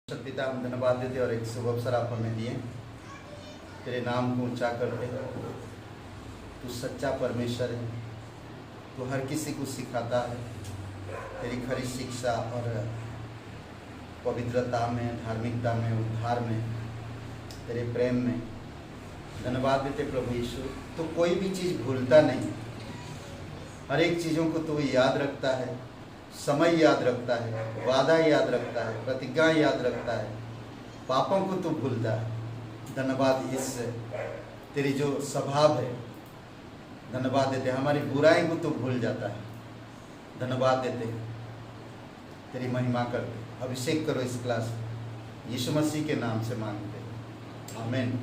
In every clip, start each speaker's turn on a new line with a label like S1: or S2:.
S1: पिता हम धन्यवाद देते और एक शुभ अवसर आप हमें दिए। तेरे नाम को ऊंचा करते हैं। तू सच्चा परमेश्वर है। तू हर किसी को सिखाता है। तेरी खरी शिक्षा और पवित्रता में, धार्मिकता में, उद्धार में, तेरे प्रेम में धन्यवाद देते प्रभु यीशु। तो कोई भी चीज़ भूलता नहीं। हर एक चीज़ों को तू याद रखता है। समय याद रखता है, वादा याद रखता है, प्रतिज्ञा याद रखता है, पापों को तू भूलता है। धन्यवाद इस तेरी जो स्वभाव है, धन्यवाद देते। हमारी बुराई को तू भूल जाता है। धन्यवाद देते, तेरी महिमा करते। अभिषेक करो इस क्लास में, यीशु मसीह के नाम से मांगते, आमीन।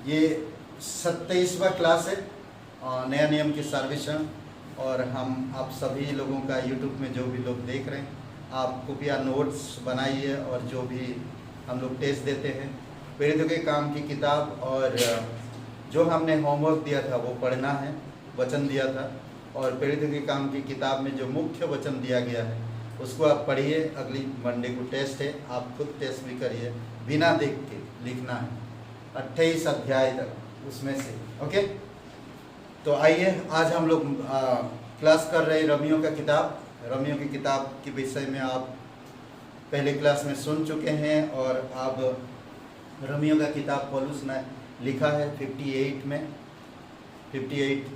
S1: ये 27वां क्लास है नया नियम के सर्वेक्षण। और हम आप सभी लोगों का यूट्यूब में जो भी लोग देख रहे हैं, आप कृपया नोट्स बनाइए। और जो भी हम लोग टेस्ट देते हैं, प्रेरितों के काम की किताब और जो हमने होमवर्क दिया था वो पढ़ना है, वचन दिया था। और प्रेरितों के काम की किताब में जो मुख्य वचन दिया गया है उसको आप पढ़िए। अगली मंडे को टेस्ट है, आप खुद टेस्ट भी करिए, बिना देख के लिखना है 28 अध्याय तक उसमें से। ओके, तो आइए आज हम लोग क्लास कर रहे हैं रोमियो का किताब। रोमियो की किताब के विषय में आप पहले क्लास में सुन चुके हैं। और अब रोमियो का किताब पौलुस ने लिखा है 58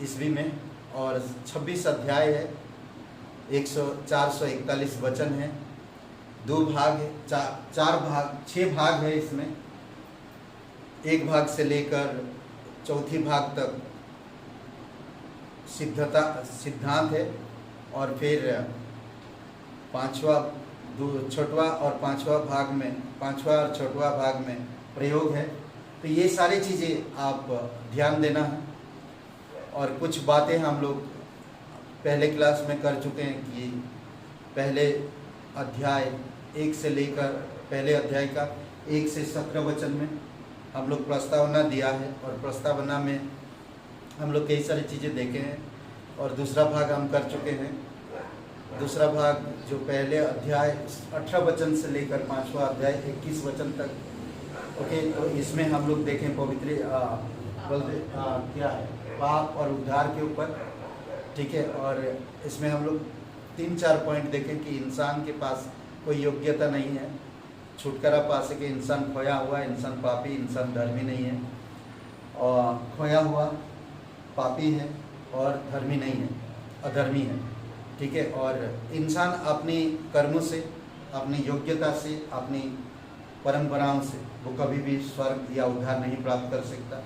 S1: ईस्वी में। और 26 अध्याय है, 441 वचन है, 2 भाग है, 6 भाग है इसमें। एक भाग से लेकर चौथी भाग तक सिद्धांत है। और फिर छठवां और पांचवा और छठवां भाग में प्रयोग है। तो ये सारी चीज़ें आप ध्यान देना है। और कुछ बातें हम लोग पहले क्लास में कर चुके हैं कि पहले अध्याय 1 से लेकर पहले अध्याय का 1 से 17 वचन में हम लोग प्रस्तावना दिया है। और प्रस्तावना में हम लोग कई सारी चीज़ें देखे हैं। और दूसरा भाग हम कर चुके हैं। दूसरा भाग जो पहले अध्याय 18 वचन से लेकर 5वां अध्याय 21 वचन तक। ओके, तो इसमें हम लोग देखें पवित्र क्या है, पाप और उद्धार के ऊपर। ठीक है, और इसमें हम लोग 3-4 पॉइंट देखें कि इंसान के पास कोई योग्यता नहीं है छुटकारा पा सके। इंसान खोया हुआ, इंसान पापी, इंसान धर्मी नहीं है। और खोया हुआ पापी है और धर्मी नहीं है, अधर्मी है। ठीक है, और इंसान अपनी कर्मों से, अपनी योग्यता से, अपनी परंपराओं से वो कभी भी स्वर्ग या उद्धार नहीं प्राप्त कर सकता।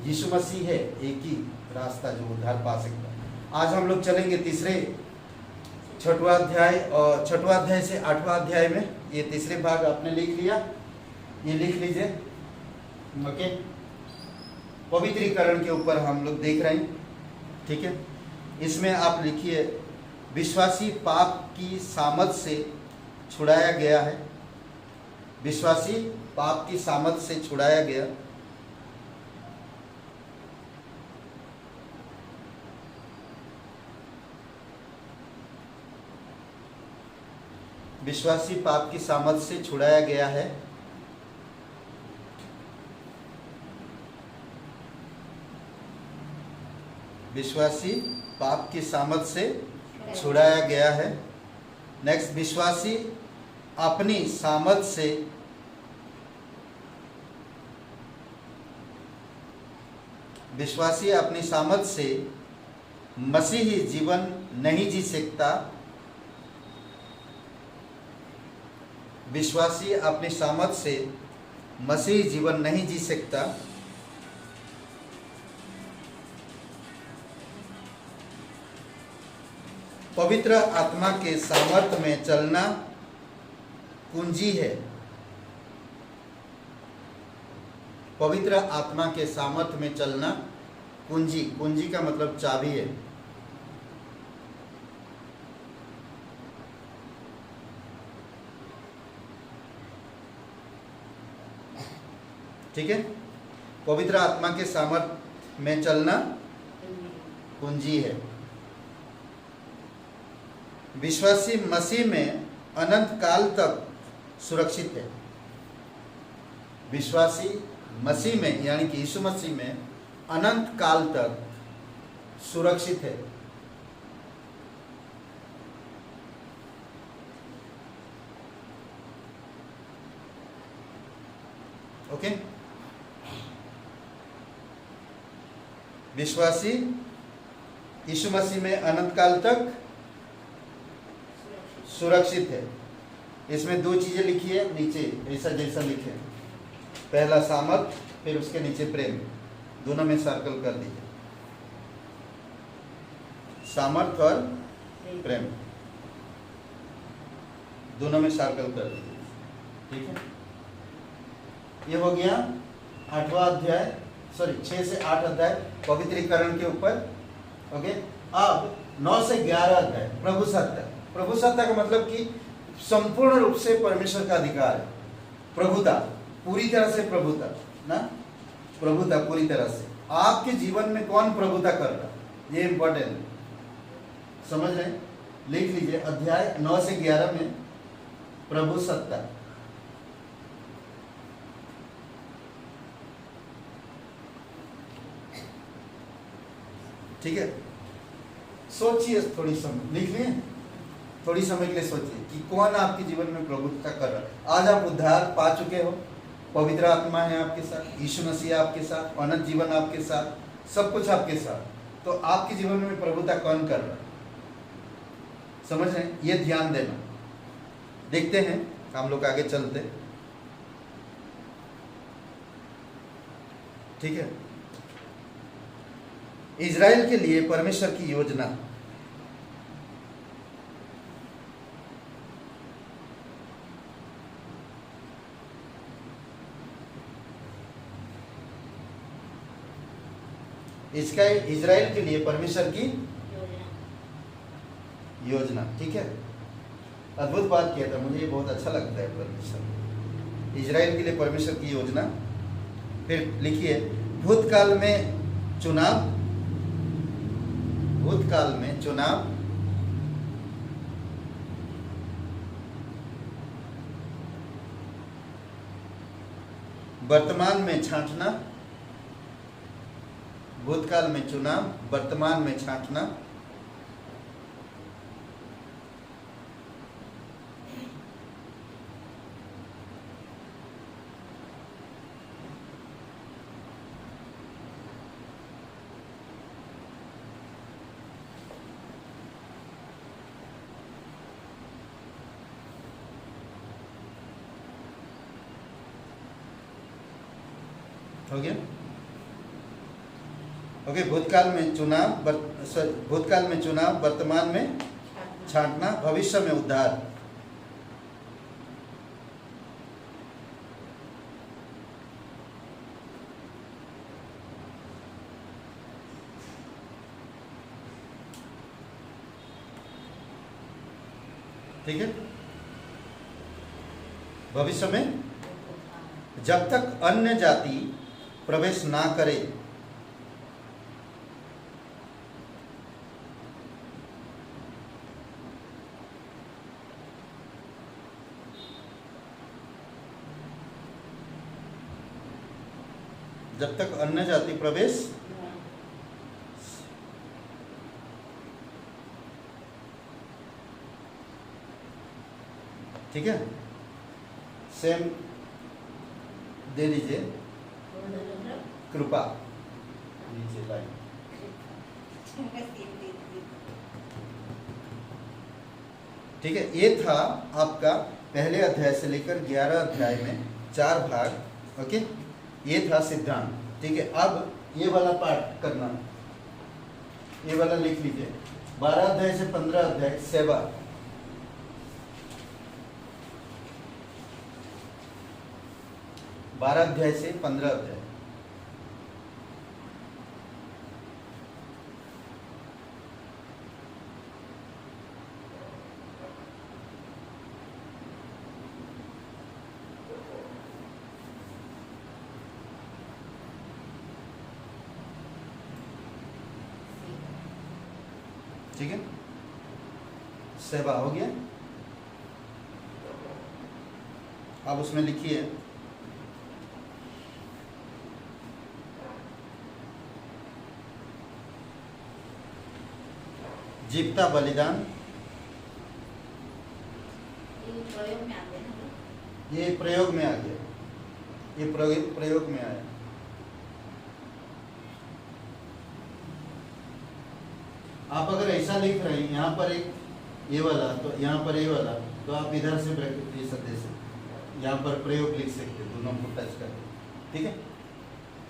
S1: यीशु मसीह है एक ही रास्ता जो उद्धार पा सकता। आज हम लोग चलेंगे छठवां अध्याय से 8वां अध्याय में। ये तीसरे भाग आपने लिख लिया, ये लिख लीजिए। ओके, पवित्रीकरण के ऊपर हम लोग देख रहे हैं। ठीक है, इसमें आप लिखिए, विश्वासी पाप की सामर्थ से छुड़ाया गया है। विश्वासी पाप की सामर्थ से छुड़ाया गया। विश्वासी पाप की सामर्थ से छुड़ाया गया है। विश्वासी पाप की सामर्थ से छुड़ाया गया है। नेक्स्ट, विश्वासी अपनी सामर्थ से मसीही जीवन नहीं जी सकता। विश्वासी अपनी सामर्थ से मसीही जीवन नहीं जी सकता। पवित्र आत्मा के सामर्थ्य में चलना कुंजी है। पवित्र आत्मा के सामर्थ्य में चलना कुंजी का मतलब चाबी है। ठीक है, पवित्र आत्मा के सामर्थ्य में चलना कुंजी है। विश्वासी मसीह में अनंत काल तक सुरक्षित है। विश्वासी मसीह में यानी कि यीशु मसीह में अनंत काल तक सुरक्षित है। ओके, विश्वासी यीशु मसीह में अनंत काल तक सुरक्षित है। इसमें दो चीजें लिखी है नीचे, ऐसा जैसा लिखे, पहला सामर्थ, फिर उसके नीचे प्रेम, दोनों में सर्कल कर दीजिए, सामर्थ और प्रेम दोनों में सर्कल कर दीजिए। ठीक है, ये हो गया 8वां अध्याय, सॉरी 6 से 8 अध्याय पवित्रीकरण के ऊपर। ओके, अब 9 से 11 अध्याय प्रभु सत्ता। प्रभु सत्ता का मतलब कि संपूर्ण रूप से परमेश्वर का अधिकार है, प्रभुता, पूरी तरह से प्रभुता ना, प्रभुता पूरी तरह से। आपके जीवन में कौन प्रभुता कर रहा है, ये इंपॉर्टेंट, समझ रहे हैं? लिख लीजिए अध्याय 9 से 11 में प्रभु सत्ता। ठीक है, सोचिए थोड़ी समय, लिख लिए, थोड़ी समय के लिए सोचिए कि कौन आपके जीवन में प्रभुत्व कर रहा है। आज आप उद्धार पा चुके हो, पवित्र आत्मा है आपके साथ, यीशु मसीह आपके साथ, अनंत जीवन आपके साथ, सब कुछ आपके साथ, तो आपके जीवन में प्रभुता कौन कर रहा है, समझ रहे हैं? ये ध्यान देना। देखते हैं, हम लोग आगे चलते। ठीक है, इजराइल के लिए परमेश्वर की योजना। इसका इजराइल के लिए परमेश्वर की योजना। ठीक है, अद्भुत बात किया था, मुझे ये बहुत अच्छा लगता है परमेश्वर, इजराइल के लिए परमेश्वर की योजना। फिर लिखिए भूतकाल में चुनाव, भूतकाल में चुनाव, वर्तमान में छांटना, भूतकाल में चुनाव, वर्तमान में छांटना, हो गया। ओके, भूतकाल में चुनाव, भूतकाल में चुनाव, वर्तमान में छांटना, भविष्य में उद्धार। ठीक है, भविष्य में जब तक अन्य जाति प्रवेश ना करे, जब तक अन्य जाति प्रवेश, ठीक है, सेम दे दीजिए, कृपा नीचे लाइन। ठीक है, ये था आपका पहले अध्याय से लेकर 11 अध्याय में 4 भाग। ओके, ये था सिद्धांत। ठीक है, अब ये वाला पार्ट करना, ये वाला लिख लीजिए, 12 अध्याय से 15 अध्याय सेवा। 12 अध्याय से 15 अध्याय। ठीक है, सेवा हो गया। आप उसमें लिखिए जीवता बलिदान।
S2: ये प्रयोग में आ गया ना?
S1: ये प्रयोग में आ गया, ये प्रयोग में आया। आप अगर ऐसा लिख रहे हैं यहाँ पर एक ये वाला, तो यहाँ पर ये वाला, तो आप इधर से ब्रैकेट ये सतह से यहाँ पर प्रयोग लिख सकते हैं, दोनों को टच करके, ठीक है।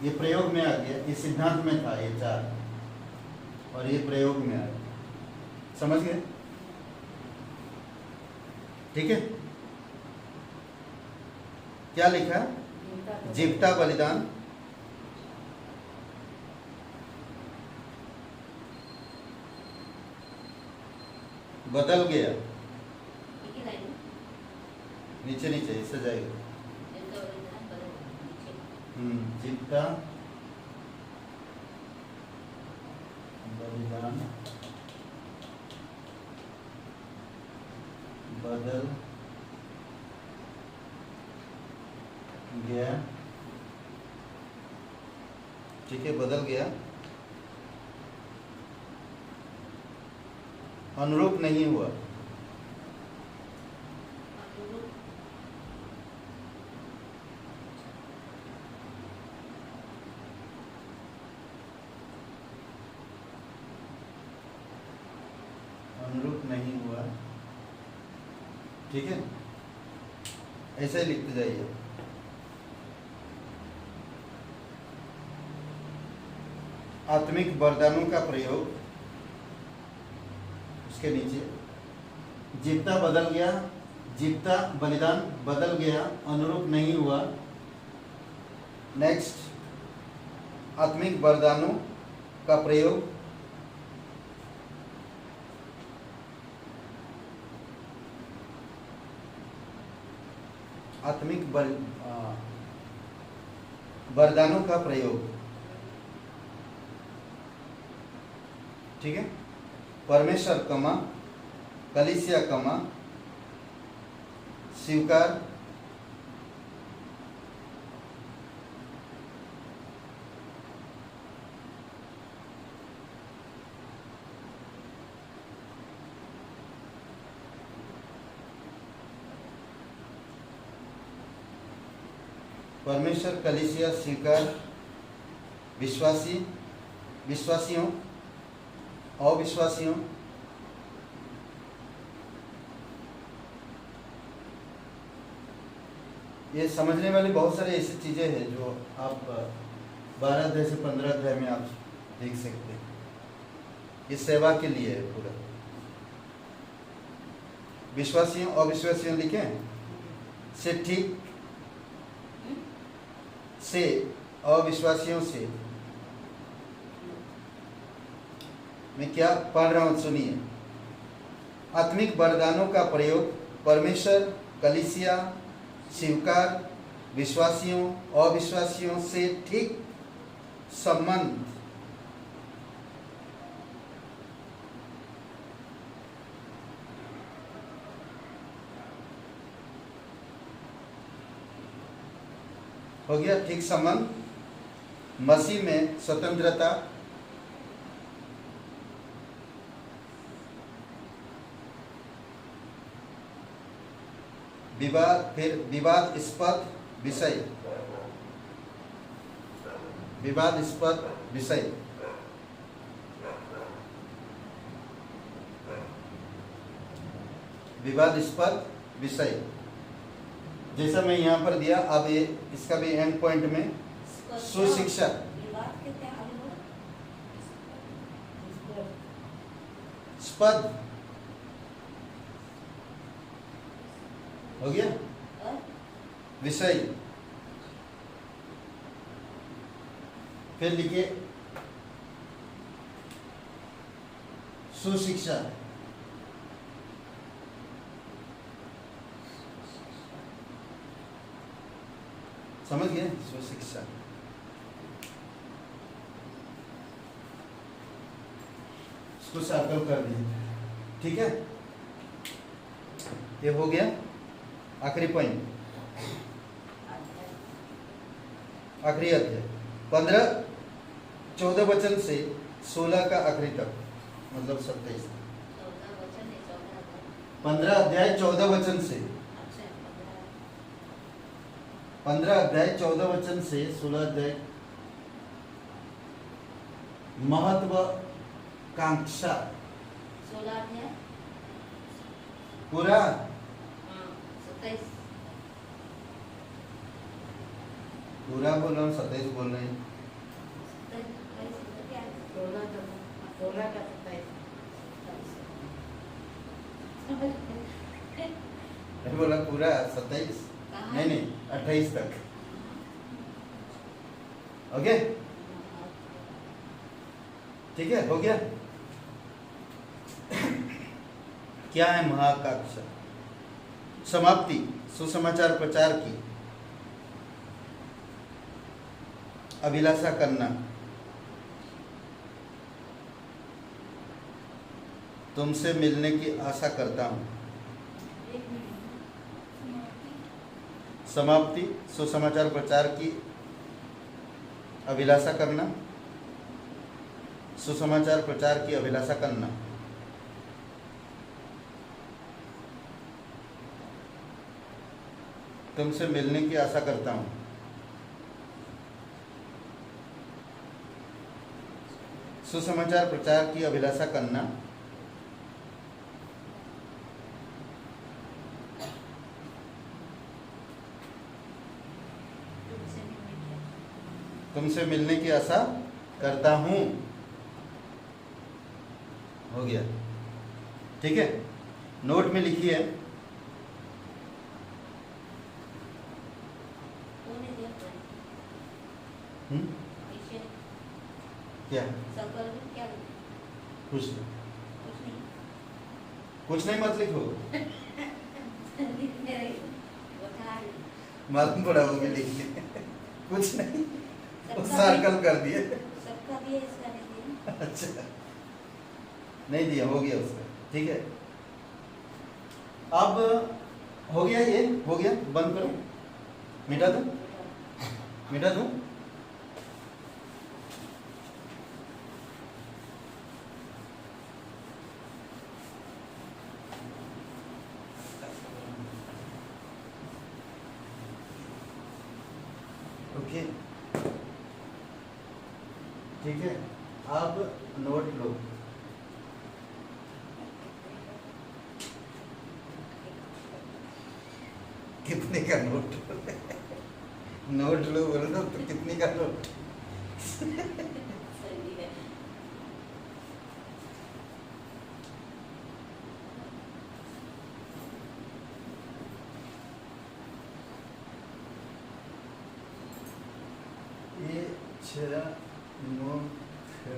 S1: ये प्रयोग में आ गया, ये सिद्धांत में था ये 4 और ये प्रयोग में आ गया, समझ गए? ठीक है। क्या लिखा? जीवता बलिदान बदल गया।
S2: एक ही लाइन में?
S1: नीचे नीचे इससे जाएगा।
S2: जीवता बलिदान बदल नीचे।
S1: जीवता बलिदान बदल गया, ठीक है, बदल गया, अनुरूप नहीं हुआ। अनुरूप नहीं हुआ, ठीक है, ऐसे ही लिखते जाइए। आत्मिक वरदानों का प्रयोग, उसके नीचे जीवता बदल गया, जीवता बलिदान बदल गया, अनुरूप नहीं हुआ। नेक्स्ट, आत्मिक वरदानों का प्रयोग, आत्मिक वरदानों का प्रयोग, ठीक है, परमेश्वर कमा, कलीसिया कमा, स्वीकार, परमेश्वर कलीसिया स्वीकार, विश्वासी विश्वासियों अविश्वासियों, ये समझने वाली बहुत सारी ऐसी चीज़ें हैं जो आप 12 अध्याय से 15 अध्याय में आप देख सकते हैं। ये सेवा के लिए है पूरा। विश्वासियों अविश्वासियों लिखे से, ठीक से, अविश्वासियों से। मैं क्या पढ़ रहा हूं सुनिए। आत्मिक वरदानों का प्रयोग, परमेश्वर कलीसिया स्वीकार, विश्वासियों अविश्वासियों से ठीक संबंध, हो गया, ठीक संबंध, मसीह में स्वतंत्रता, विवाद, फिर विवादास्पद विषय, विवादास्पद विषय, विवादास्पद विषय, जैसा मैं यहाँ पर दिया। अब ये इसका भी एंड पॉइंट में सुशिक्षा, स्पद हो गया, विषय, फिर लिखिए सुशिक्षा, समझ गए, सुशिक्षा। इसको सर्कल कर दीजिए, ठीक है। ये हो गया आखिरी पॉइंट। आखिरी अध्याय 15 14 वचन से 16 का आखिरी तक, मतलब 27।
S2: 14 वचन है, 14 अध्याय।
S1: 15 अध्याय 14 वचन से,
S2: अच्छा,
S1: 15 अध्याय 14 वचन से 16 अध्याय। महत्वाकांक्षा
S2: 16 अध्याय।
S1: पूरा
S2: हाँ, 27।
S1: पूरा बोल रहा हूँ, 27 बोल रहे हैं।
S2: 27 तो क्या है?
S3: 16 का 27।
S1: मैं बोला पूरा 27,
S2: कहाँ?
S1: नहीं नहीं 28 तक। ओके, ठीक है, हो गया। क्या है महाकांक्षा? समाप्ति, सुसमाचार प्रचार की अभिलाषा करना, तुमसे मिलने की आशा करता हूँ।
S2: एक मिनट।
S1: समाप्ति, सुसमाचार प्रचार की अभिलाषा करना, सुसमाचार प्रचार की अभिलाषा करना, तुमसे मिलने की आशा करता हूँ। सुसमाचार प्रचार की अभिलाषा करना, तुमसे मिलने की आशा करता हूँ। हो गया, ठीक है। नोट में लिखिए,
S2: कौन है दिया? विषय
S1: क्या
S2: सकल में क्या?
S1: कुछ नहीं,
S2: कुछ नहीं।
S1: कुछ नहीं मत लिखो,
S2: लिखने रही बता रही।
S1: मालूम पड़ा होगा लिख लिए। कुछ नहीं,
S2: सबका
S1: सर्कल कर दिए।
S2: सबका दिया, इसका नहीं दिया।
S1: अच्छा, नहीं दिया, हो गया उसका, ठीक है। अब हो गया, ये हो गया, बंद करो, मिटा दो, मिटा दो। ओके, ठीक है। अब नोट लो, कितने का नोट? नोट लो बोल दो तो कितने का नोट?
S2: सही है।
S1: ये 6 मुख्य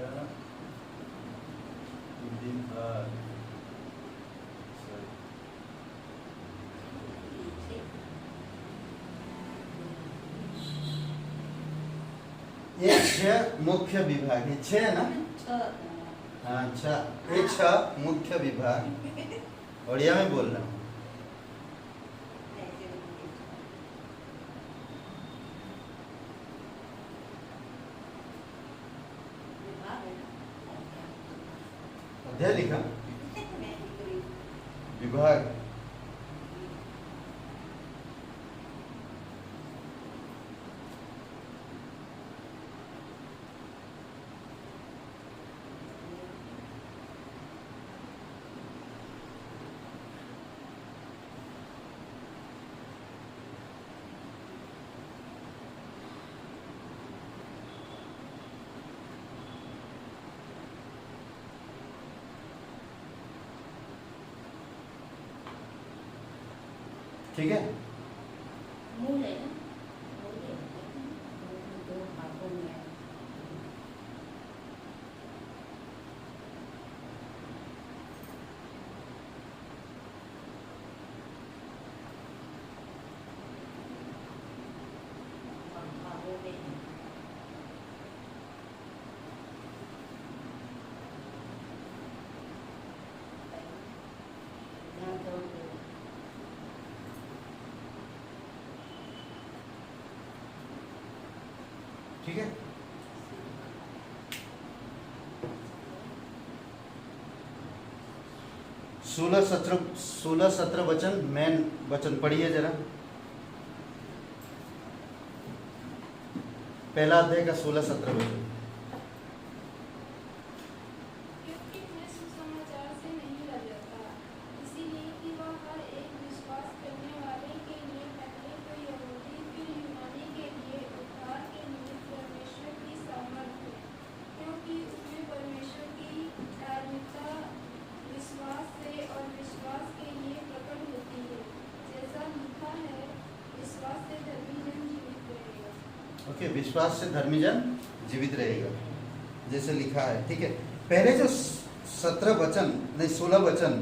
S1: विभाग, ये 6 मुख्य विभाग है, 6 है ना? हाँ, 6, ये 6 मुख्य विभाग, उड़िया में बोल रहा हूँ। अध्याय लिखा, विभाग, ठीक है।
S2: मूल है ना? मूल है।
S3: दो भागों में है।
S2: भागों में है।
S3: ध्यान करो।
S1: ठीक है। सोलह सत्रह वचन, मेन वचन पढ़िए जरा। पहला अध्याय का 16-17 वचन।
S4: क्योंकि मैं सुसमाचार से नहीं लजाता, इसीलिए कि वह हर एक विश्वास करने वाले के लिए, पहले तो यहूदी फिर यूनानी के लिए उद्धार के निमित्त परमेश्वर की सामर्थ है, क्योंकि उसमें परमेश्वर की धार्मिकता विश्वास से और विश्वास के लिए प्रकट होती है, जैसा लिखा है, विश्वास से धर्मी जन जीवित रहेगा।
S1: ओके, विश्वास से धर्मी जन जीवित रहेगा, जैसे लिखा है। ठीक है, पहले जो 16 वचन,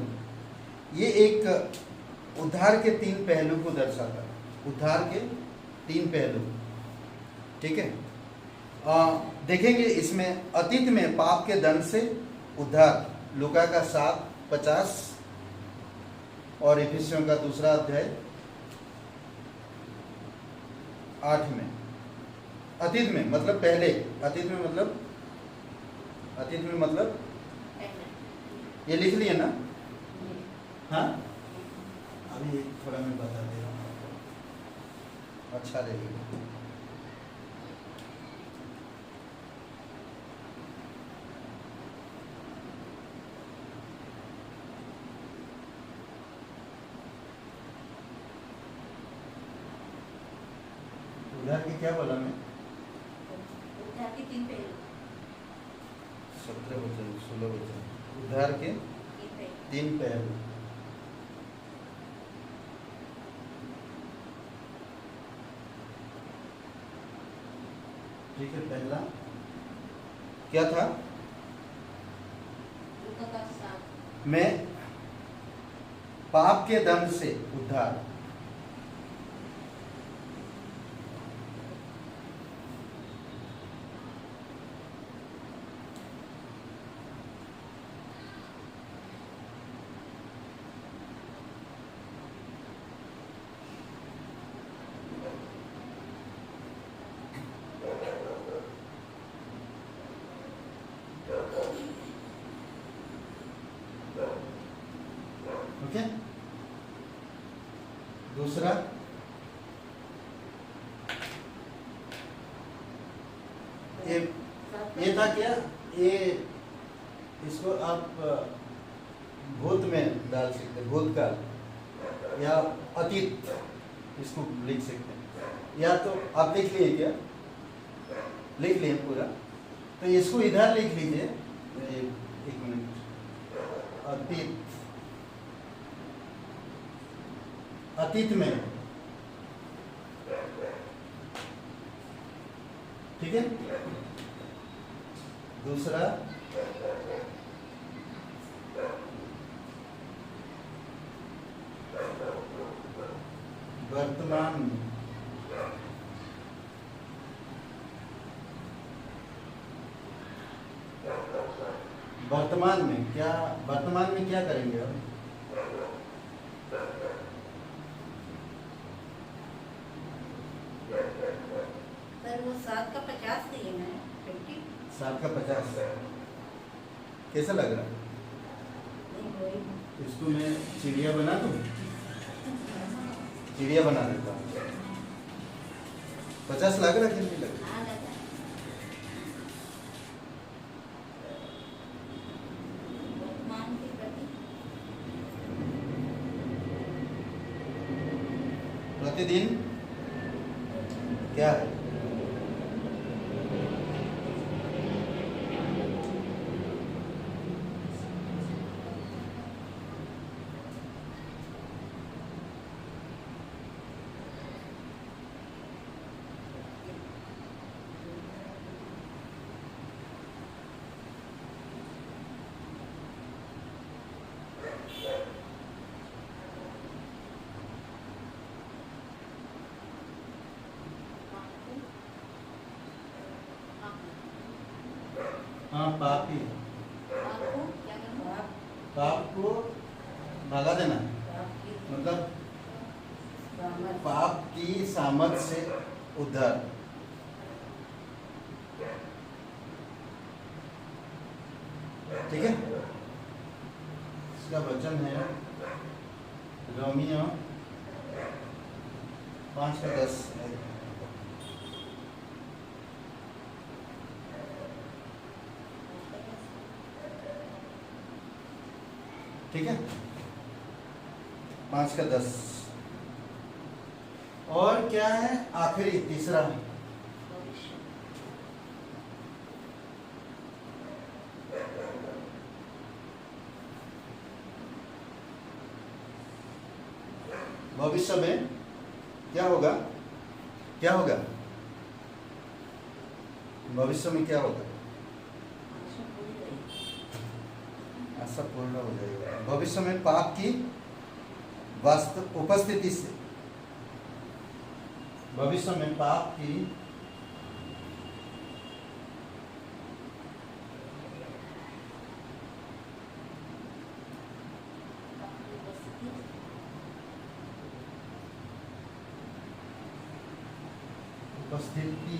S1: ये एक उद्धार के 3 पहलू को दर्शाता है। उद्धार के 3 पहलू, ठीक है। देखेंगे इसमें अतीत में पाप के दंड से उद्धार, लूका का 7:50 और इफिसियों का 2 अध्याय 8 में। अतीत में मतलब पहले, अतीत में मतलब ये लिख लिए ना? हाँ, अभी थोड़ा मैं बता दे रहा हूँ आपको, अच्छा रहेगा। उद्धार की क्या बोला मैं?
S2: उद्धार के 3 पहलू।
S1: 17 वचन, 16 वचन, उद्धार के 3 पहलू। ठीक है, पहला क्या था?
S2: लूका का 7।
S1: मैं पाप के दंड से उद्धार, ओके। दूसरा ये था क्या? ये इसको आप भूत में डाल सकते हैं, भूतकाल या अतीत इसको लिख सकते हैं। या तो आप लिख लिए क्या? लिख लिए पूरा, तो इसको इधर लिख लीजिए। एक मिनट, अतीत में, ठीक है। दूसरा वर्तमान में, वर्तमान में क्या करेंगे हम?
S2: सर वो 7 का 50 दिए ना, 50
S1: 7 का 50 कैसा लग रहा है?
S2: नहीं वही।
S1: इसको मैं चिड़िया बना दूं? चिड़िया बना देता हूँ। 50 लग रहा है कि नहीं लग रहा?
S2: हाँ लगा। वर्तमान के प्रति
S1: प्रतिदिन क्या है? हाँ, पाप ही है।
S2: आपको क्या करना है?
S1: पाप को भगा देना,
S2: आपकी
S1: मतलब
S2: सामर्थ।
S1: पाप की सामर्थ से उद्धार। ठीक है, इसका वचन है रोमियो 5:10। ठीक है, 5:10। और क्या है आखिरी तीसरा?
S2: भविष्य
S1: भविष्य में क्या होगा? क्या होगा भविष्य में? क्या होगा?
S2: आशा पूरी रहेगी।
S1: आशा पूर्ण हो जाएगा। भविष्य में पाप की वास्तव उपस्थिति से, भविष्य में पाप की
S2: अपनी उपस्थिति
S1: उपस्थिति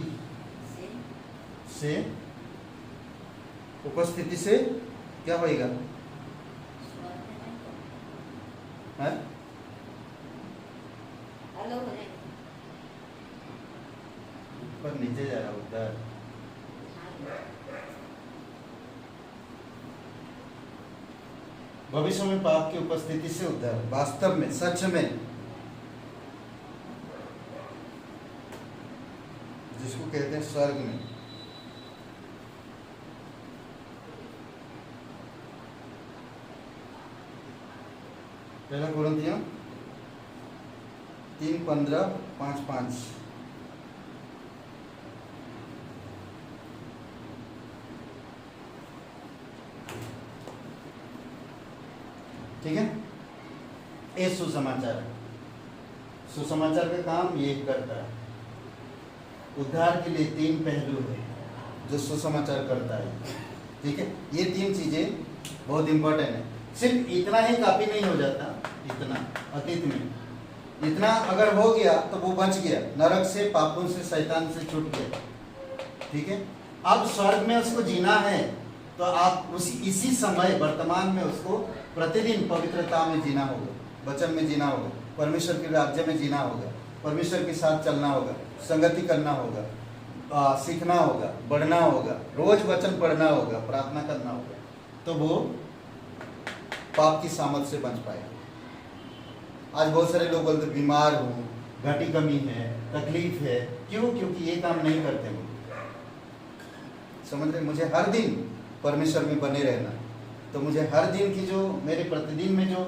S2: से
S1: से, उपस्थिति से क्या होएगा?
S2: स्वर्ग में
S1: है?
S2: अलग हो जाएंगे।
S1: ऊपर नीचे जा रहा उधर। भविष्य में पाप की उपस्थिति से उद्धार, वास्तव में, सच में, जिसको कहते हैं स्वर्ग में। पहला कुरिन्थियों 3:15-5:5। ठीक है, ये सुसमाचार है। सुसमाचार का काम ये करता है। उद्धार के लिए 3 पहलू है जो सुसमाचार करता है। ठीक है, ये 3 चीजें बहुत इंपॉर्टेंट है। सिर्फ इतना ही काफी नहीं हो जाता। इतना अतीत में इतना अगर हो गया तो वो बच गया, नरक से, पापों से, शैतान से छूट गया। ठीक है, अब स्वर्ग में उसको जीना है तो आप इसी समय वर्तमान में उसको प्रतिदिन पवित्रता में जीना होगा, वचन में जीना होगा, परमेश्वर के राज्य में जीना होगा, परमेश्वर के साथ चलना होगा, संगति करना होगा, सीखना होगा, बढ़ना होगा, रोज वचन पढ़ना होगा, प्रार्थना करना होगा, तो वो पाप की सामत से बच पाएगा। आज बहुत सारे लोग बोलते बीमार हूँ, घटी कमी है, तकलीफ है। क्यों? क्योंकि ये काम नहीं करते वो। समझ रहे? मुझे हर दिन परमेश्वर में बने रहना, तो मुझे हर दिन की जो मेरे प्रतिदिन में जो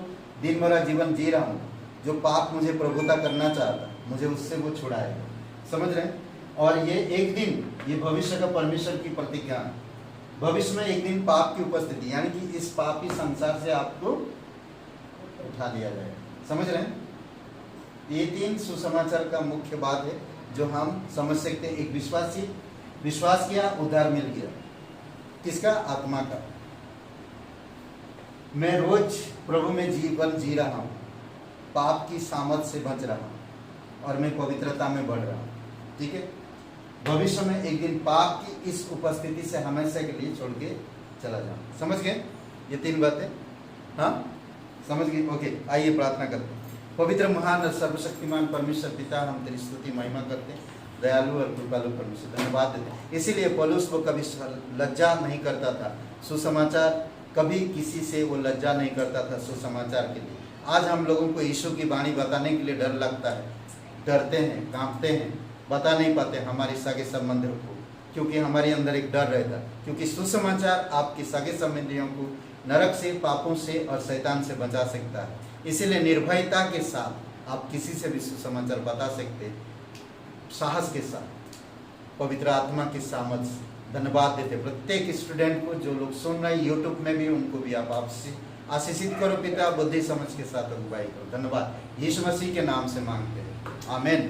S1: दिन भरा जीवन जी रहा हूँ, जो पाप मुझे प्रभुता करना चाहता, मुझे उससे वो छुड़ाएगा। समझ रहे हैं? और ये एक दिन, ये भविष्य का परमेश्वर की प्रतिज्ञा है। भविष्य में एक दिन पाप की उपस्थिति, यानी कि इस पापी संसार से आपको उठा लिया जाएगा। समझ रहे हैं? ये 3 सुसमाचार का मुख्य बात है जो हम समझ सकते हैं। एक विश्वासी विश्वास किया, उद्धार मिल गया। किसका? आत्मा का। मैं रोज प्रभु में जीवन जी रहा हूँ, पाप की सामत से बच रहा हूँ और मैं पवित्रता में बढ़ रहा हूँ। ठीक है, भविष्य में एक दिन पाप की इस उपस्थिति से हमेशा के लिए छोड़ के चला जाऊँ। समझ गए ये 3 बातें? हाँ, समझ गए? ओके, आइए प्रार्थना करते हैं। पवित्र, महान और सर्वशक्तिमान परमेश्वर पिता, हम तेरी स्तुति महिमा करते हैं। दयालु और कृपालु परमेश्वर, धन्यवाद देते हैं। इसीलिए पौलुस वो कभी लज्जा नहीं करता था सुसमाचार, कभी किसी से वो लज्जा नहीं करता था सुसमाचार के लिए। आज हम लोगों को यीशु की वाणी बताने के लिए डर लगता है, डरते हैं, कांपते हैं, बता नहीं पाते हमारे सगे संबंधियों को, क्योंकि हमारे अंदर एक डर रहता है। क्योंकि सुसमाचार आपके सगे संबंधियों को नरक से, पापों से और शैतान से बचा सकता है। इसीलिए निर्भयता के साथ आप किसी से भी सुसमाचार बता सकते हैं, साहस के साथ, पवित्र आत्मा की सामर्थ से। धन्यवाद देते प्रत्येक स्टूडेंट को, जो लोग सुन रहे हैं यूट्यूब में भी, उनको भी आप आपसे आशीषित करो पिता, बुद्धि समझ के साथ अगुवाई करो। धन्यवाद, यीशु मसीह के नाम से मांगते हैं, आमीन।